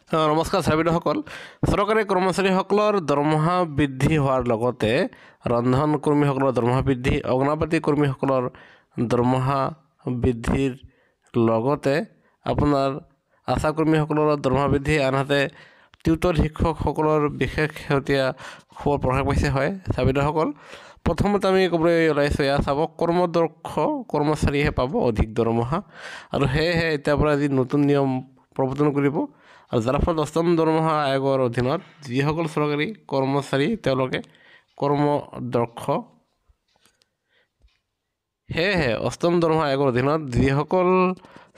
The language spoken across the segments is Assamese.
নমস্কাৰ ছাত্ৰসকল চৰকাৰী কৰ্মচাৰীসকলৰ দৰমহা বৃদ্ধি হোৱাৰ লগতে ৰন্ধন কৰ্মীসকলৰ দৰমহা বৃদ্ধি অগ্নিবাতি কৰ্মীসকলৰ দৰমহা বৃদ্ধিৰ লগতে আপোনাৰ আশা কৰ্মীসকলৰ দৰমহা বৃদ্ধি আনহাতে টিউটৰ শিক্ষকসকলৰ বিশেষ শেহতীয়া খবৰ প্ৰকাশ পাইছে হয় ছাত্ৰসকল প্ৰথমতে আমি ক'বলৈ ওলাইছোঁ এয়া চাব কৰ্মদক্ষ কৰ্মচাৰীহে পাব অধিক দৰমহা আৰু সেয়েহে এতিয়াৰ পৰা আজি নতুন নিয়ম প্ৰৱৰ্তন কৰিব আৰু যাৰ ফলত অষ্টম দৰমহা আয়োগৰ অধীনত যিসকল চৰকাৰী কৰ্মচাৰী তেওঁলোকে কৰ্মদক্ষ সেয়েহে অষ্টম দৰমহা আয়োগৰ অধীনত যিসকল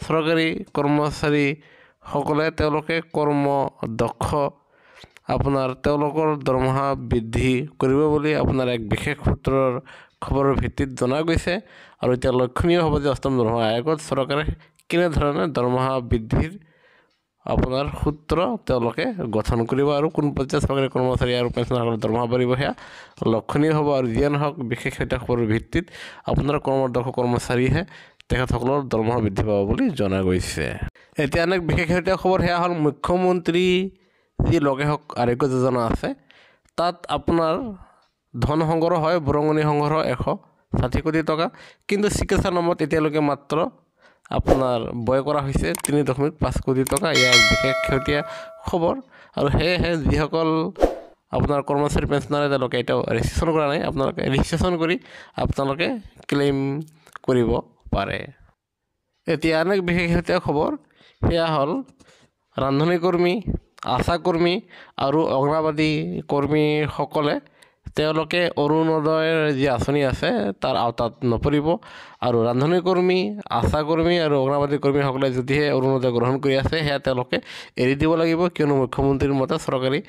চৰকাৰী কৰ্মচাৰীসকলে তেওঁলোকে কৰ্মদক্ষ আপোনাৰ তেওঁলোকৰ দৰমহা বৃদ্ধি কৰিব বুলি আপোনাৰ এক বিশেষ সূত্ৰৰ খবৰৰ ভিত্তিত জনা গৈছে আৰু এতিয়া লক্ষণীয় হ'ব যে অষ্টম দৰমহা আয়োগত চৰকাৰে কেনেধৰণে দৰমহা বৃদ্ধিৰ আপোনাৰ সূত্ৰ তেওঁলোকে গঠন কৰিব আৰু কোন পৰ্যায়ত চৰকাৰী কৰ্মচাৰী আৰু পেঞ্চনাৰসকলৰ দৰমহা বাঢ়িব সেয়া লক্ষণীয় হ'ব আৰু যিয়ে নহওক বিশেষ এটা খবৰৰ ভিত্তিত আপোনাৰ কৰ্মদক্ষ কৰ্মচাৰীহে তেখেতসকলৰ দৰমহা বৃদ্ধি পাব বুলি জনা গৈছে এতিয়া অনেক বিশেষ এটা খবৰ সেয়া হ'ল মুখ্যমন্ত্ৰী যি লগে হওক আৰোগ্য যোজনা আছে তাত আপোনাৰ ধন সংগ্ৰহ হয় বৰঙণি সংগ্ৰহ 160 কোটি টকা কিন্তু চিকিৎসা নামত এতিয়ালৈকে মাত্ৰ আপোনাৰ ব্যয় কৰা হৈছে 3.5 কোটি টকা ইয়াৰ বিশেষ শেহতীয়া খবৰ আৰু সেয়েহে যিসকল আপোনাৰ কৰ্মচাৰী পেঞ্চনাৰে তেওঁলোকে এতিয়াও ৰেজিষ্ট্ৰেশ্যন কৰা নাই আপোনালোকে ৰেজিষ্ট্ৰেশ্যন কৰি আপোনালোকে ক্লেইম কৰিব পাৰে এতিয়া অনেক বিশেষ শেহতীয়া খবৰ সেয়া হ'ল ৰান্ধনী কৰ্মী আশা কৰ্মী আৰু অগ্নিবাতি কৰ্মীসকলে তেওঁলোকে অৰুণোদয়ৰ যি আঁচনি আছে তাৰ আওতাত নপৰিব আৰু ৰান্ধনী কৰ্মী আশা কৰ্মী আৰু অগ্নিবাতি কৰ্মীসকলে যদিহে অৰুণোদয় গ্ৰহণ কৰি আছে সেয়া তেওঁলোকে এৰি দিব লাগিব কিয়নো মুখ্যমন্ত্ৰীৰ মতে চৰকাৰী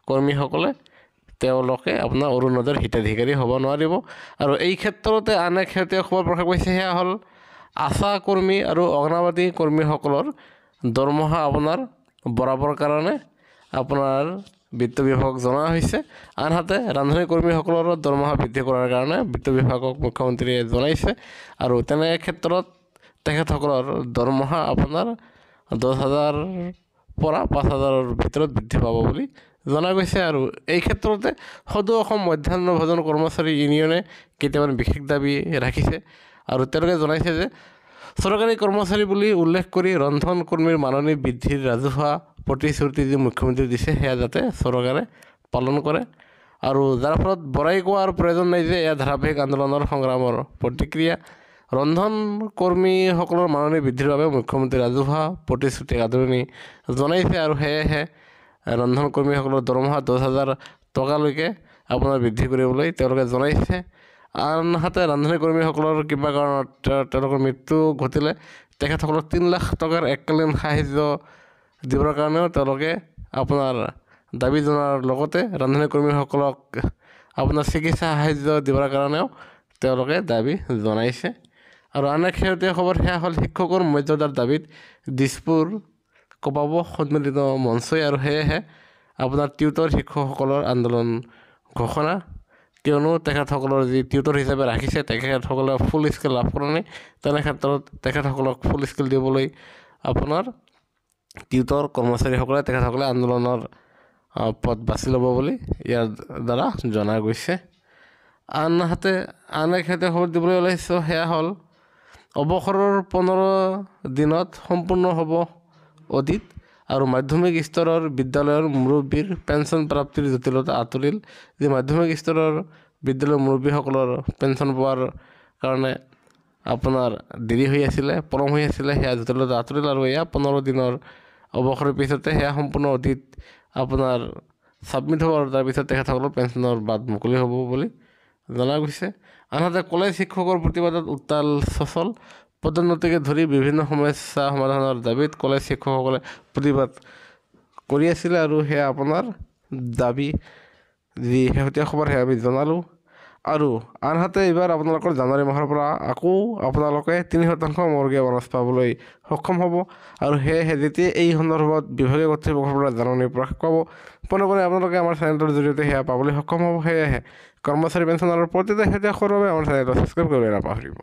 কৰ্মীসকলে তেওঁলোকে আপোনাৰ অৰুণোদয়ৰ হিতাধিকাৰী হ'ব নোৱাৰিব আৰু এই ক্ষেত্ৰতে আন এক শেহতীয়া খবৰ প্ৰকাশ পাইছে সেয়া হ'ল আশা কৰ্মী আৰু অগ্নিবাতি কৰ্মীসকলৰ দৰমহা আপোনাৰ বঢ়াবৰ কাৰণে আপোনাৰ বিত্ত বিভাগক জনা হৈছে আনহাতে ৰান্ধনী কৰ্মীসকলৰ দৰমহা বৃদ্ধি কৰাৰ কাৰণে বিত্ত বিভাগক মুখ্যমন্ত্ৰীয়ে জনাইছে আৰু তেনে ক্ষেত্ৰত তেখেতসকলৰ দৰমহা আপোনাৰ 10,000 পৰা 5,000ৰ ভিতৰত বৃদ্ধি পাব বুলি জনা গৈছে আৰু এই ক্ষেত্ৰতে সদৌ অসম মধ্যাহ্ন ভোজন কৰ্মচাৰী ইউনিয়নে কেইটামান বিশেষ দাবী ৰাখিছে আৰু তেওঁলোকে জনাইছে যে চৰকাৰী কৰ্মচাৰী বুলি উল্লেখ কৰি ৰন্ধন কৰ্মীৰ মাননি বৃদ্ধিৰ ৰাজহুৱা প্ৰতিশ্ৰুতি যি মুখ্যমন্ত্ৰী দিছে সেয়া যাতে চৰকাৰে পালন কৰে আৰু যাৰ ফলত বঢ়াই কোৱাৰ প্ৰয়োজন নাই যে এয়া ধাৰাবাহিক আন্দোলনৰ সংগ্ৰামৰ প্ৰতিক্ৰিয়া ৰন্ধন কৰ্মীসকলৰ মাননি বৃদ্ধিৰ বাবে মুখ্যমন্ত্ৰী ৰাজহুৱা প্ৰতিশ্ৰুতিক আদৰণি জনাইছে আৰু সেয়েহে ৰন্ধন কৰ্মীসকলৰ দৰমহা 10,000 টকালৈকে আপোনাৰ বৃদ্ধি কৰিবলৈ তেওঁলোকে জনাইছে আনহাতে ৰান্ধনী কৰ্মীসকলৰ কিবা কাৰণত তেওঁলোকৰ মৃত্যু ঘটিলে তেখেতসকলক 3 লাখ টকাৰ এককালীন সাহায্য দিবৰ কাৰণেও তেওঁলোকে আপোনাৰ দাবী জনাৰ লগতে ৰান্ধনী কৰ্মীসকলক আপোনাৰ চিকিৎসা সাহায্য দিবৰ কাৰণেও তেওঁলোকে দাবী জনাইছে আৰু আন এক শেহতীয়া খবৰ সেয়া হ'ল শিক্ষকৰ মৰ্যাদাৰ দাবীত দিছপুৰ কপাব সন্মিলিত মঞ্চই আৰু সেয়েহে আপোনাৰ টিউটৰ শিক্ষকসকলৰ আন্দোলন ঘোষণা কিয়নো তেখেতসকলৰ যি টিউটৰ হিচাপে ৰাখিছে তেখেতসকলে ফুল স্কেল লাভ কৰা নাই তেনে ক্ষেত্ৰত তেখেতসকলক ফুল স্কেল দিবলৈ আপোনাৰ টিউটৰ কৰ্মচাৰীসকলে তেখেতসকলে আন্দোলনৰ পথ বাছি ল'ব বুলি ইয়াৰ দ্বাৰা জনা গৈছে আনহাতে আন এক শেহতীয়া খবৰ দিবলৈ ওলাইছোঁ সেয়া হ'ল অৱসৰৰ 15 দিনত সম্পূৰ্ণ হ'ব অডিট আৰু মাধ্যমিক স্তৰৰ বিদ্যালয়ৰ মুৰব্বীৰ পেঞ্চন প্ৰাপ্তিৰ জটিলতা আঁতৰিল যি মাধ্যমিক স্তৰৰ বিদ্যালয়ৰ মুৰব্বীসকলৰ পেঞ্চন পোৱাৰ কাৰণে আপোনাৰ দেৰি হৈ আছিলে পলম হৈ আছিলে সেয়া জটিলতা আঁতৰিল আৰু এয়া 15 দিনৰ অৱসৰৰ পিছতে সেয়া সম্পূৰ্ণ অডিট আপোনাৰ ছাবমিট হ'ব আৰু তাৰপিছত তেখেতসকলৰ পেঞ্চনৰ বাট মুকলি হ'ব বুলি জনা গৈছে আনহাতে কলেজ শিক্ষকৰ প্ৰতিবাদত উত্তাল সচল পদোন্নতিকে ধৰি বিভিন্ন সমস্যা সমাধানৰ দাবীত কলেজ শিক্ষকসকলে প্ৰতিবাদ কৰি আছিলে আৰু সেয়া আপোনাৰ দাবী যি শেহতীয়া খবৰ সেয়া আমি জনালোঁ আৰু আনহাতে এইবাৰ আপোনালোকৰ জানুৱাৰী মাহৰ পৰা আকৌ আপোনালোকে 3% মৰ্গীয়া বনচ পাবলৈ সক্ষম হ'ব আৰু সেয়েহে যেতিয়া এই সন্দৰ্ভত বিভাগীয় কৰ্তৃপক্ষৰ পৰা জাননী প্ৰকাশ পাব পোনে আপোনালোকে আমাৰ চেনেলটোৰ জৰিয়তে সেয়া পাবলৈ সক্ষম হ'ব সেয়েহে কৰ্মচাৰী পেঞ্চনৰ প্ৰতিটো শেহতীয়া খবৰৰ বাবে আমাৰ চেনেলটো ছাবস্ক্ৰাইব কৰিবলৈ নাপাহৰিব